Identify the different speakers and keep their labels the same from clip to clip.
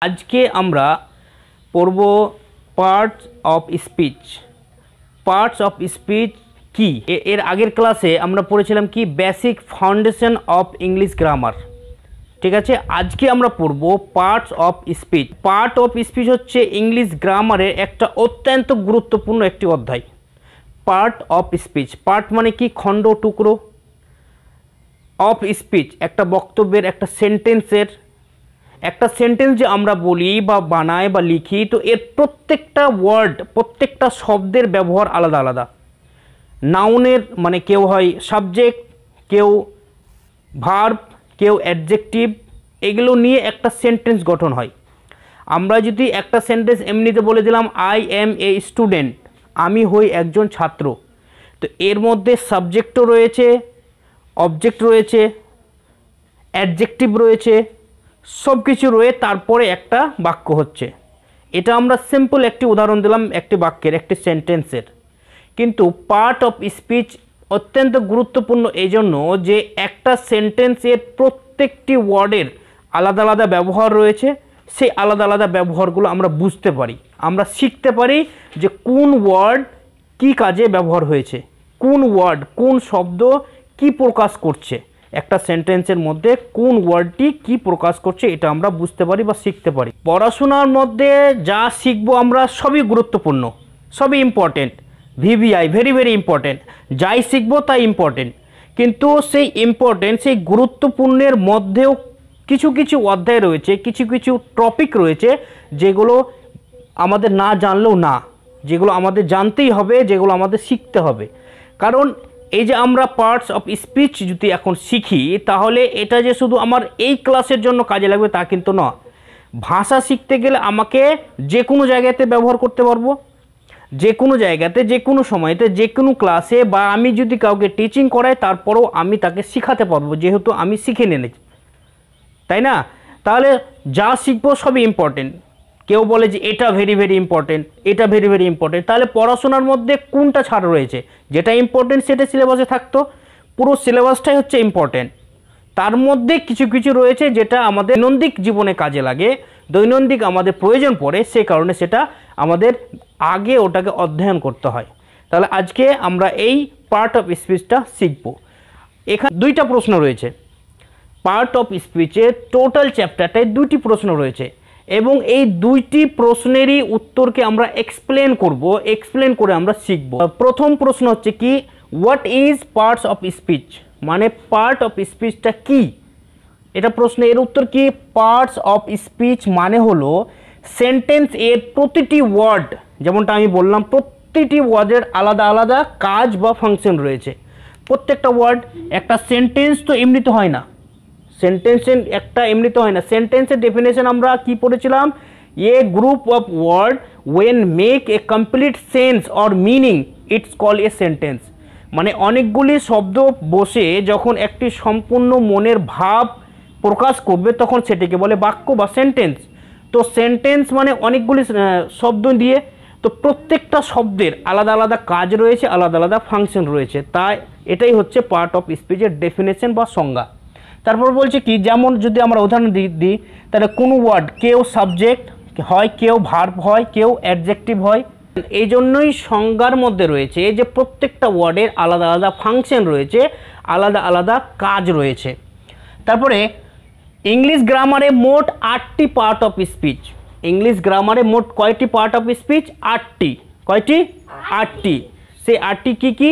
Speaker 1: আজকে আমরা পড়ব parts of speech. Parts of speech কি? এর আগের ক্লাসে আমরা পড়েছিলাম কি basic foundation of English grammar. ঠিক আছে, আজকে আমরা পড়ব parts of speech. Part of speech হচ্ছে ইংলিশ গ্রামারের একটা অত্যন্ত গুরুত্বপূর্ণ একটি অধ্যায়। পার্ট অফ স্পিচ, পার্ট মানে কি? খণ্ড, টুকরো। অফ স্পিচ একটা বক্তব্যের, একটা সেন্টেন্সের। একটা সেন্টেন্স যে আমরা বলি বা বানাই বা লিখি, তো এর প্রত্যেকটা ওয়ার্ড, প্রত্যেকটা শব্দের ব্যবহার আলাদা আলাদা। নাউনের মানে কেউ হয় সাবজেক্ট, কেউ ভার্ব, কেউ অ্যাডজেক্টিভ, এগুলো নিয়ে একটা সেন্টেন্স গঠন হয়। আমরা যদি একটা সেন্টেন্স এমনিতে বলে দিলাম আই এম এ স্টুডেন্ট, আমি হই একজন ছাত্র, তো এর মধ্যে সাবজেক্টও রয়েছে, অবজেক্ট রয়েছে, অ্যাডজেক্টিভ রয়েছে, সব কিছু রয়ে তারপরে একটা বাক্য হচ্ছে। এটা আমরা সিম্পল একটি উদাহরণ দিলাম একটি বাক্যের, একটি সেন্টেন্সের। কিন্তু পার্ট অফ স্পিচ অত্যন্ত গুরুত্বপূর্ণ এই জন্য যে একটা সেন্টেন্সের প্রত্যেকটি ওয়ার্ডের আলাদা আলাদা ব্যবহার রয়েছে। সেই আলাদা আলাদা ব্যবহারগুলো আমরা বুঝতে পারি, আমরা শিখতে পারি যে কোন ওয়ার্ড কি কাজে ব্যবহার হয়েছে, কোন ওয়ার্ড, কোন শব্দ কি প্রকাশ করছে, একটা সেন্টেন্সের মধ্যে কোন ওয়ার্ডটি কি প্রকাশ করছে, এটা আমরা বুঝতে পারি বা শিখতে পারি। পড়াশোনার মধ্যে যা শিখবো আমরা সবই গুরুত্বপূর্ণ, সবই important. VVI very very important, যাই শিখবো তাই ইম্পর্টেন্ট। কিন্তু সেই ইম্পর্টেন্ট, সেই গুরুত্বপূর্ণের মধ্যেও কিছু কিছু অধ্যায় রয়েছে, কিছু কিছু টপিক রয়েছে যেগুলো আমাদের না জানলেও না, যেগুলো আমাদের জানতেই হবে, যেগুলো আমাদের শিখতে হবে। কারণ এই যে আমরা পার্টস অফ স্পিচ যদি এখন শিখি, তাহলে এটা যে শুধু আমার এই ক্লাসের জন্য কাজে লাগবে তা কিন্তু না। ভাষা শিখতে গেলে আমাকে যে কোনো জায়গাতে ব্যবহার করতে পারবো, যে কোনো জায়গাতে, যে কোনো সময়তে, যে কোনো ক্লাসে, বা আমি যদি কাউকে টিচিং করাই তারপরেও আমি তাকে শেখাতে পারবো, যেহেতু আমি শিখে নিয়েছি, তাই না? তাহলে যা শিখবো সবই ইম্পর্টেন্ট। কেউ বলে যে এটা ভেরি ভেরি ইম্পর্টেন্ট, এটা ভেরি ভেরি ইম্পর্টেন্ট, তাহলে পড়াশোনার মধ্যে কোনটা ছাড় রয়েছে? যেটা ইম্পর্টেন্ট সেটা সিলেবাসে থাকতো, পুরো সিলেবাসটাই হচ্ছে ইম্পর্টেন্ট। তার মধ্যে কিছু কিছু রয়েছে যেটা আমাদের দৈনন্দিন জীবনে কাজে লাগে, দৈনন্দিন আমাদের প্রয়োজন পড়ে, সে কারণে সেটা আমাদের আগে ওটাকে অধ্যয়ন করতে হয়। তাহলে আজকে আমরা এই পার্ট অফ স্পিচটা শিখব। এখানে দুইটা প্রশ্ন রয়েছে। পার্ট অফ স্পিচের টোটাল চ্যাপ্টারটায় দুইটি প্রশ্ন রয়েছে, এবং এই দুইটি প্রশ্নেরই উত্তরকে আমরা এক্সপ্লেন করব, এক্সপ্লেন করে আমরা শিখব। প্রথম প্রশ্ন হচ্ছে কি, what is parts of speech, মানে পার্ট অফ স্পিচটা কি? এটা প্রশ্ন। এর উত্তর কি? পার্টস অফ স্পিচ মানে হলো সেন্টেন্স এর প্রতিটি ওয়ার্ড, যেমনটা আমি বললাম, প্রতিটি ওয়ার্ডের আলাদা আলাদা কাজ বা ফাংশন রয়েছে। প্রত্যেকটা ওয়ার্ড, একটা সেন্টেন্স তো এমনিতে হয় না, সেন্টেন্সের একটা এমনিতে হয় না। সেন্টেন্সের ডেফিনেশন আমরা কি পড়েছিলাম? A group of word when make a complete sense or meaning it's call a sentence. মানে অনেকগুলি শব্দ বসে যখন একটি সম্পূর্ণ মনের ভাব প্রকাশ করবে তখন সেটিকে বলে বাক্য বা সেন্টেন্স। তো সেন্টেন্স মানে অনেকগুলি শব্দ দিয়ে, তো প্রত্যেকটা শব্দের আলাদা আলাদা কাজ রয়েছে, আলাদা আলাদা ফাংশন রয়েছে। তাই এটাই হচ্ছে পার্ট অফ স্পিচের ডেফিনেশন বা সংজ্ঞা। তারপর বলছে কি, যেমন যদি আমরা উদাহরণ দিই, তাহলে কোনো ওয়ার্ড কেউ সাবজেক্ট হয়, কেউ ভার্ব হয়, কেউ অ্যাডজেক্টিভ হয়। এই জন্যই সংজ্ঞার মধ্যে রয়েছে যে প্রত্যেকটা ওয়ার্ডের আলাদা আলাদা ফাংশন রয়েছে, আলাদা আলাদা কাজ রয়েছে। তারপরে ইংলিশ গ্রামারে মোট 8টি পার্ট অফ স্পিচ। ইংলিশ গ্রামারে মোট কয়টি পার্ট অফ স্পিচ? 8টি। কয়টি? 8টি। সেই 8টি কি কি?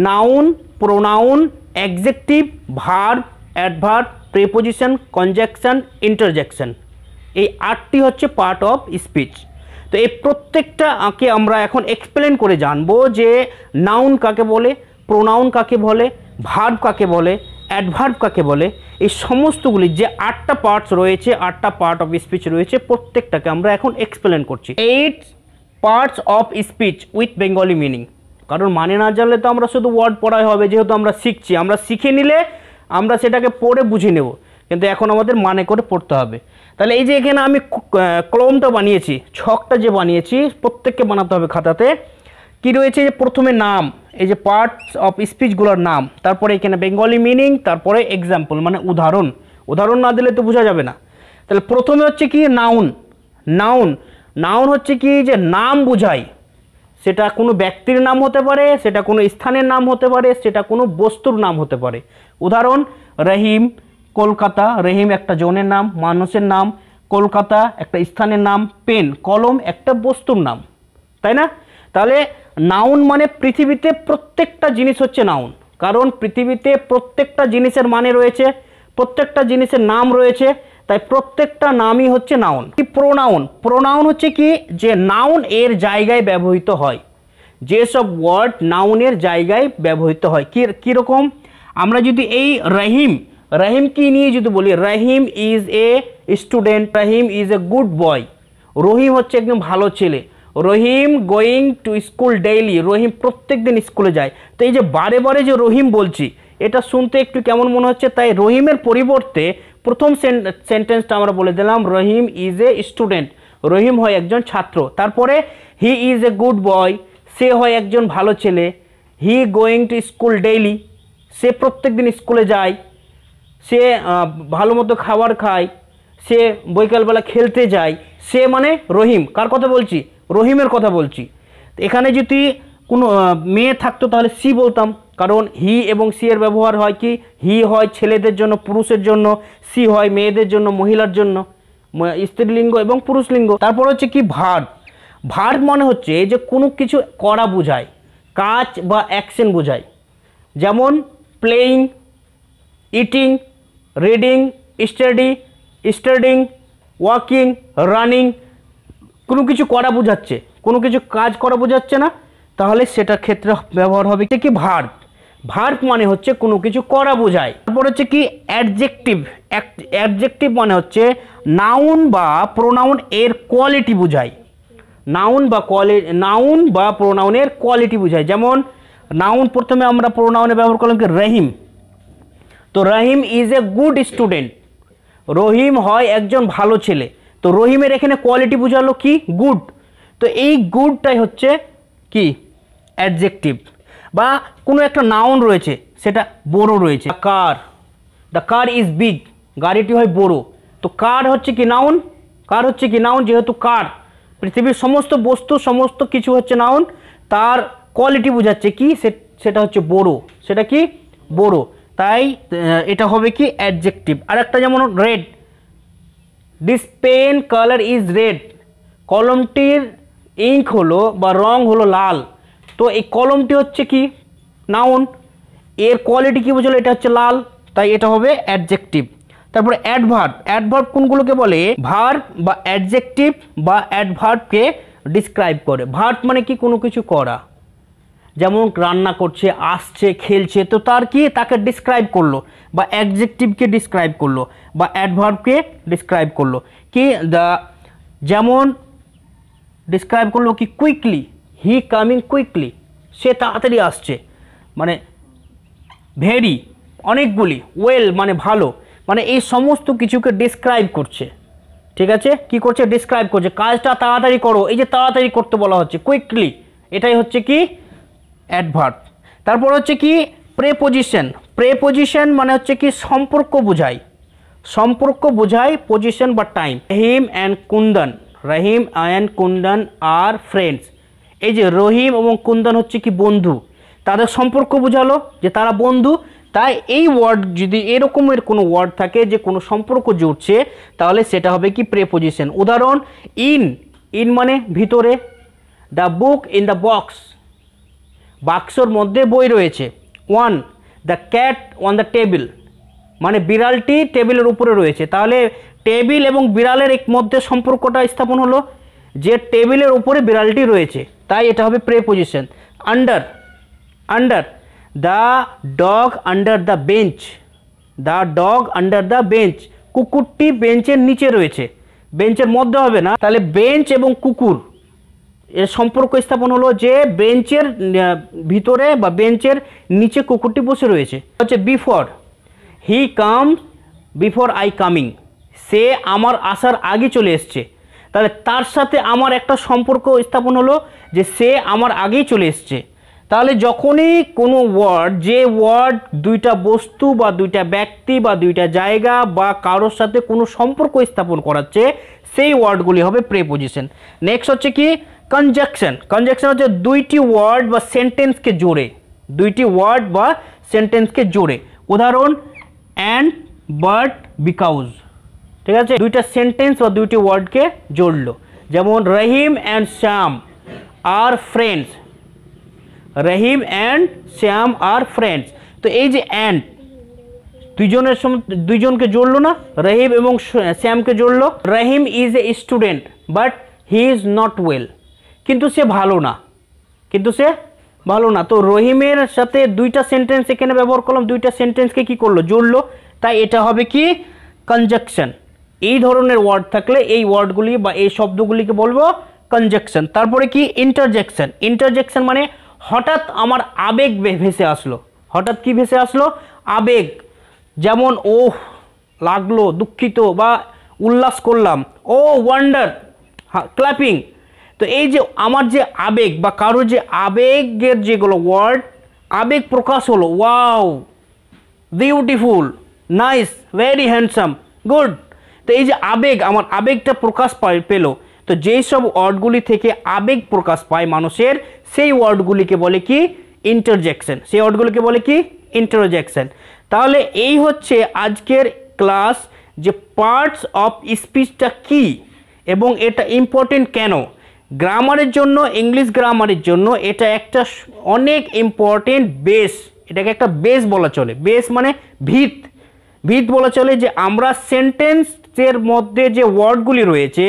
Speaker 1: Noun, pronoun, adjective, verb, adverb, preposition, conjunction, interjection. এই 8টি হচ্ছে পার্ট অফ স্পিচ। তো এই প্রত্যেকটাকে আমরা এখন এক্সপ্লেন করে জানবো যে নাউন কাকে বলে, প্রোনাউন কাকে বলে, ভার্ব কাকে বলে, অ্যাডভার্ব কাকে বলে। এই সমস্তগুলি যে 8টা পার্টস রয়েছে, 8টা পার্ট অফ স্পিচ রয়েছে, প্রত্যেকটাকে আমরা এখন এক্সপ্লেন করছি। 8 parts of speech with Bengali meaning. কারণ মানে না জানলে তো আমরা শুধু ওয়ার্ড পড়াই হবে, যেহেতু আমরা শিখছি, আমরা শিখে নিলে আমরা সেটাকে পড়ে বুঝে নেব, কিন্তু এখন আমাদের মানে করে পড়তে হবে। তাহলে এই যে এখানে আমি কলমটা বানিয়েছি, ছকটা যে বানিয়েছি, প্রত্যেককে বানাতে হবে খাতাতে। কি রয়েছে? যে প্রথমে নাম, এই যে পার্টস অফ স্পিচগুলোর নাম, তারপরে এখানে বেঙ্গলি মিনিং, তারপরে এক্সাম্পল মানে উদাহরণ। উদাহরণ না দিলে তো বোঝা যাবে না। তাহলে প্রথমে হচ্ছে কি নাউন। নাউন নাউন হচ্ছে কি যে নাম বোঝায়, সেটা কোনো ব্যক্তির নাম হতে পারে, সেটা কোনো স্থানের নাম হতে পারে, সেটা কোনো বস্তুর নাম হতে পারে। উদাহরণ রহিম কলকাতা, রহিম একটা জনের নাম, মানুষের নাম, কলকাতা একটা স্থানের নাম, পেন কলম একটা বস্তুর নাম, তাই না? তাহলে নাউন মানে পৃথিবীতে প্রত্যেকটা জিনিস হচ্ছে নাউন, কারণ পৃথিবীতে প্রত্যেকটা জিনিসের মানে রয়েছে, প্রত্যেকটা জিনিসের নাম রয়েছে, তাই প্রত্যেকটা নামই হচ্ছে নাউন। প্রোনাউন, প্রোনাউন হচ্ছে কি যে নাউন এর জায়গায় ব্যবহৃত হয়, যেসব ওয়ার্ড নাউনের জায়গায় ব্যবহৃত হয়। কীরকম? আমরা যদি এই রহিম, রহিমকে নিয়ে যদি বলি Rahim is a student, Rahim is a good boy, Rahim হচ্ছে একদম ভালো ছেলে, Rahim going to school daily, Rahim প্রত্যেক দিন স্কুলে যায়। তো এই যে বারে বারে যে রহিম বলছি, এটা শুনতে একটু কেমন মনে হচ্ছে, তাই রহিমের পরিবর্তে প্রথম সেন্টেন্সটা আমরা বলে দিলাম রহিম ইজ এ স্টুডেন্ট, রহিম হয় একজন ছাত্র। তারপরে হি ইজ এ গুড বয়, সে হয় একজন ভালো ছেলে, he going to school daily, সে প্রত্যেক দিন স্কুলে যায়, সে ভালো মতো খাবার খায়, সে বৈকালবেলা খেলতে যায়, সে মানে রহিম। কার কথা বলছি? রহিমের কথা বলছি। এখানে যদি কোনো মেয়ে থাকতো তাহলে সি বলতাম, কারণ হি এবং সি এর ব্যবহার হয় কি, হি হয় ছেলেদের জন্য পুরুষের জন্য, সি হয় মেয়েদের জন্য মহিলার জন্য, স্ত্রীলিঙ্গ এবং পুরুষলিঙ্গ। তারপর হচ্ছে কি ভার্ব। ভার্ব মানে হচ্ছে যে কোনো কিছু করা বোঝায়, কাজ বা অ্যাকশন বোঝায়। যেমন playing, eating, reading, studying, walking, running, কোনো কিছু করা বোঝাচ্ছে, কোনো কিছু কাজ করা বোঝাচ্ছে না, তাহলে সেটার ক্ষেত্রে ব্যবহার হবে কি ভার্ব। ভার্ব মানে হচ্ছে কোনো কিছু করা বোঝায়। তারপর হচ্ছে কি অ্যাডজেক্টিভ। অ্যাডজেক্টিভ মানে হচ্ছে নাউন বা প্রোনাউন এর কোয়ালিটি বোঝায়, নাউন বা প্রোনাউনের কোয়ালিটি বোঝায়। যেমন নাউন প্রথমে আমরা প্রোনাউনে ব্যবহার করলাম কি রহিম, তো রহিম ইজ এ গুড স্টুডেন্ট, রহিম হয় একজন ভালো ছেলে, তো রহিমের এখানে কোয়ালিটি বোঝালো কি গুড, তো এই গুডটাই হচ্ছে কি অ্যাডজেক্টিভ। বা কোনো একটা নাউন রয়েছে, সেটা বড় রয়েছে, কার, দ্য কার ইজ বিগ, গাড়িটি হয় বড়, তো কার হচ্ছে কি নাউন, কার হচ্ছে কি নাউন, যেহেতু কার পৃথিবীর সমস্ত বস্তু সমস্ত কিছু হচ্ছে নাউন, তার কোয়ালিটি বোঝাচ্ছে কি সেটা হচ্ছে বড়, সেটা কি বড়, তাই এটা হবে কি অ্যাডজেক্টিভ। আর একটা যেমন red, this pen colour is red, কলমটির ইঙ্ক হলো বা রং হলো লাল, তো এই কলমটি হচ্ছে কি নাউন, এর কোয়ালিটি কি বোঝালো, এটা হচ্ছে লাল, তাই এটা হবে অ্যাডজেক্টিভ। তারপরে অ্যাডভার্ব। অ্যাডভার্ব কোনগুলোকে বলে? ভার্ব বা অ্যাডজেক্টিভ বা অ্যাডভার্বকে ডিসক্রাইব করে। ভার্ব মানে কি কোনো কিছু করা, যেমন রান্না করছে, আসছে, খেলছে, তো তার কি তাকে ডিসক্রাইব করলো, বা অ্যাডজেক্টিভকে ডিসক্রাইব করলো, বা অ্যাডভার্বকে ডিসক্রাইব করলো। কি যেমন ডিসক্রাইব করলো কি কুইকলি, হি কামিং কুইকলি, সে তাড়াতাড়ি আসছে, মানে ভেরি অনেকগুলি, ওয়েল মানে ভালো, মানে এই সমস্ত কিছুকে ডিসক্রাইব করছে। ঠিক আছে, কি করছে? ডিসক্রাইব করছে, কাজটা তাড়াতাড়ি করো, এই যে তাড়াতাড়ি করতে বলা হচ্ছে কুইকলি, এটাই হচ্ছে কি অ্যাডভার্ব। তারপর হচ্ছে কি প্রেপোজিশন। প্রেপোজিশন মানে হচ্ছে কি সম্পর্ক বোঝায়, সম্পর্ক বোঝায় পজিশন বা time. Rahim and Kundan, Rahim and Kundan are friends, এই যে রহিম এবং কুন্দন হচ্ছে কি বন্ধু, তাদের সম্পর্ক বোঝালো যে তারা বন্ধু, তাই এই ওয়ার্ড যদি এরকমের কোনো ওয়ার্ড থাকে যে কোনো সম্পর্ক জুড়ছে, তাহলে সেটা হবে কি প্রেপোজিশন। উদাহরণ ইন মানে ভিতরে, the book in the box, বাক্সর মধ্যে বই রয়েছে। The cat on the table, মানে বিড়ালটি টেবিলের উপরে রয়েছে, তাহলে টেবিল এবং বিড়ালের মধ্যে সম্পর্কটা স্থাপন হলো যে টেবিলের উপরে বিড়ালটি রয়েছে, তাই এটা হবে preposition. Under, the dog under the bench, the dog under the bench, কুকুরটি বেঞ্চের নিচে রয়েছে, বেঞ্চের মধ্যে হবে না, তাহলে বেঞ্চ এবং কুকুর এর সম্পর্ক স্থাপন হলো যে বেঞ্চের ভিতরে বা বেঞ্চের নিচে কুকুরটি বসে রয়েছে। হচ্ছে before, he comes before I coming, সে আমার আসার আগে চলে এসছে, তাহলে তার সাথে আমার একটা সম্পর্ক স্থাপন হলো যে সে আমার আগেই চলে এসছে, তাহলে যখনই কোনো ওয়ার্ড, যে ওয়ার্ড দুইটা বস্তু বা দুইটা ব্যক্তি বা দুইটা জায়গা বা কারোর সাথে কোনো সম্পর্ক স্থাপন করাচ্ছে, সেই ওয়ার্ডগুলি হবে প্রিপোজিশন। নেক্সট হচ্ছে কি কনজাংশন। কনজাংশন হচ্ছে দুইটি ওয়ার্ড বা সেন্টেন্সকে জোড়ে, দুইটি ওয়ার্ড বা সেন্টেন্সকে জোড়ে। উদাহরণ অ্যান্ড, বাট, বিকজ। ঠিক আছে, দুইটা সেন্টেন্স বা দুইটি ওয়ার্ডকে জোড়লো। যেমন Rahim and Shyam are friends, Rahim and Shyam are friends. তো এই যে অ্যান্ড দুইজনকে জোড়লো না, রহিম এবং শ্যামকে জোড়লো। Rahim is a student but he is not well, কিন্তু সে ভালো না, কিন্তু সে ভালো না। তো রহিমের সাথে দুইটা সেন্টেন্স এখানে ব্যবহার করলাম, দুইটা সেন্টেন্সকে কি করলো, জোড়লো। তাই এটা হবে কি কনজাংশন। এই ধরনের ওয়ার্ড থাকলে এই ওয়ার্ডগুলি বা এই শব্দগুলিকে বলবো কনজাংশন। তারপরে কি ইন্টারজেকশন। ইন্টারজেকশন মানে হঠাৎ আমার আবেগ ভেসে আসলো, হঠাৎ কি ভেসে আসলো, আবেগ। যেমন ওহ লাগলো, দুঃখিত বা উল্লাস করলাম, ও ওয়ান্ডার, ক্ল্যাপিং। তো এই যে আমার যে আবেগ বা কারো যে আবেগের যেগুলো ওয়ার্ড, আবেগ প্রকাশ হলো, wow, beautiful, nice, very handsome, good. তো এই যে আবেগ, আমার আবেগটা প্রকাশ পেলো। তো যেই সব ওয়ার্ডগুলি থেকে আবেগ প্রকাশ পায় মানুষের, সেই ওয়ার্ডগুলিকে বলে কি ইন্টারজেকশন, সেই ওয়ার্ডগুলিকে বলে কি ইন্টারজেকশন। তাহলে এই হচ্ছে আজকের ক্লাস, যে পার্টস অফ স্পিচটা কি এবং এটা ইম্পর্টেন্ট কেন। গ্রামারের জন্য, ইংলিশ গ্রামারের জন্য এটা একটা অনেক ইম্পর্টেন্ট বেস, এটাকে একটা বেস বলা চলে। বেস মানে ভিত, ভিত বলা চলে। যে আমরা সেন্টেন্সের মধ্যে যে ওয়ার্ডগুলি রয়েছে,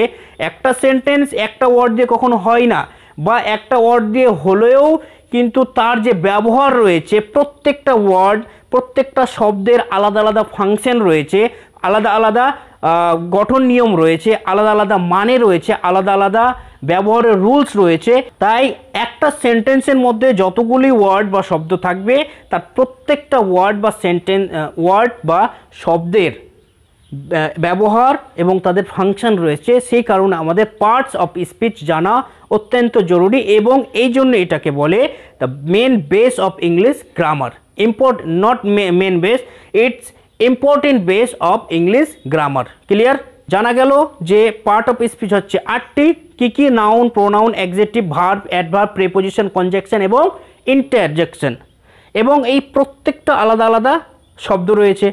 Speaker 1: একটা সেন্টেন্স একটা ওয়ার্ড দিয়ে কখনো হয় না, বা একটা ওয়ার্ড দিয়ে হলেও কিন্তু তার যে ব্যবহার রয়েছে, প্রত্যেকটা ওয়ার্ড, প্রত্যেকটা শব্দের আলাদা আলাদা ফাংশন রয়েছে, আলাদা আলাদা গঠন নিয়ম রয়েছে, আলাদা আলাদা মানে রয়েছে, আলাদা আলাদা ব্যবহারের রুলস রয়েছে। তাই একটা সেন্টেন্সের মধ্যে যতগুলি ওয়ার্ড বা শব্দ থাকবে, তার প্রত্যেকটা ওয়ার্ড বা ওয়ার্ড বা শব্দের ব্যবহার এবং তাদের ফাংশন রয়েছে। সেই কারণে আমাদের পার্টস অফ স্পিচ জানা অত্যন্ত জরুরি, এবং এই জন্য এটাকে বলে the main base of English grammar. Not main base, it's important base of English grammar. Clear? জানা গেল যে পার্ট অফ স্পিচ হচ্ছে 8টি। কি কি? Noun, pronoun, adjective, verb, adverb, preposition, conjunction এবং ইন্টারজেকশন। এবং এই প্রত্যেকটা আলাদা আলাদা শব্দ রয়েছে।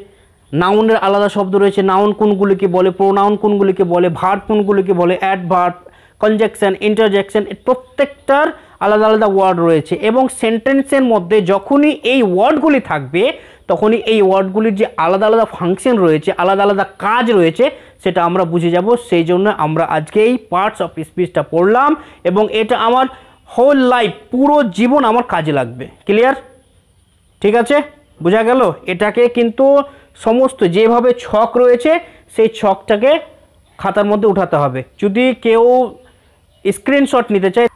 Speaker 1: নাউনের আলাদা শব্দ রয়েছে, নাউন কোনগুলিকে বলে, প্রোনাউন কোনগুলিকে বলে, ভার্ব কোনগুলিকে বলে, অ্যাডভার্ব, কনজাংশন, ইন্টারজেকশন, প্রত্যেকটার আলাদা আলাদা ওয়ার্ড রয়েছে। এবং সেন্টেন্সের মধ্যে যখনই এই ওয়ার্ডগুলি থাকবে, তখনই এই ওয়ার্ডগুলির যে আলাদা আলাদা ফাংশন রয়েছে, আলাদা আলাদা কাজ রয়েছে, সেটা আমরা বুঝে যাব। সেই জন্য আমরা আজকে এই পার্টস অফ স্পিচটা পড়লাম, এবং এটা আমার হোল লাইফ, পুরো জীবন আমার কাজে লাগবে। ক্লিয়ার? ঠিক আছে, বোঝা গেল? এটাকে কিন্তু সমস্ত যেভাবে ছক রয়েছে, সেই ছকটাকে খাতার মধ্যে উঠাতে হবে। যদি কেউ স্ক্রিনশট নিতে চায়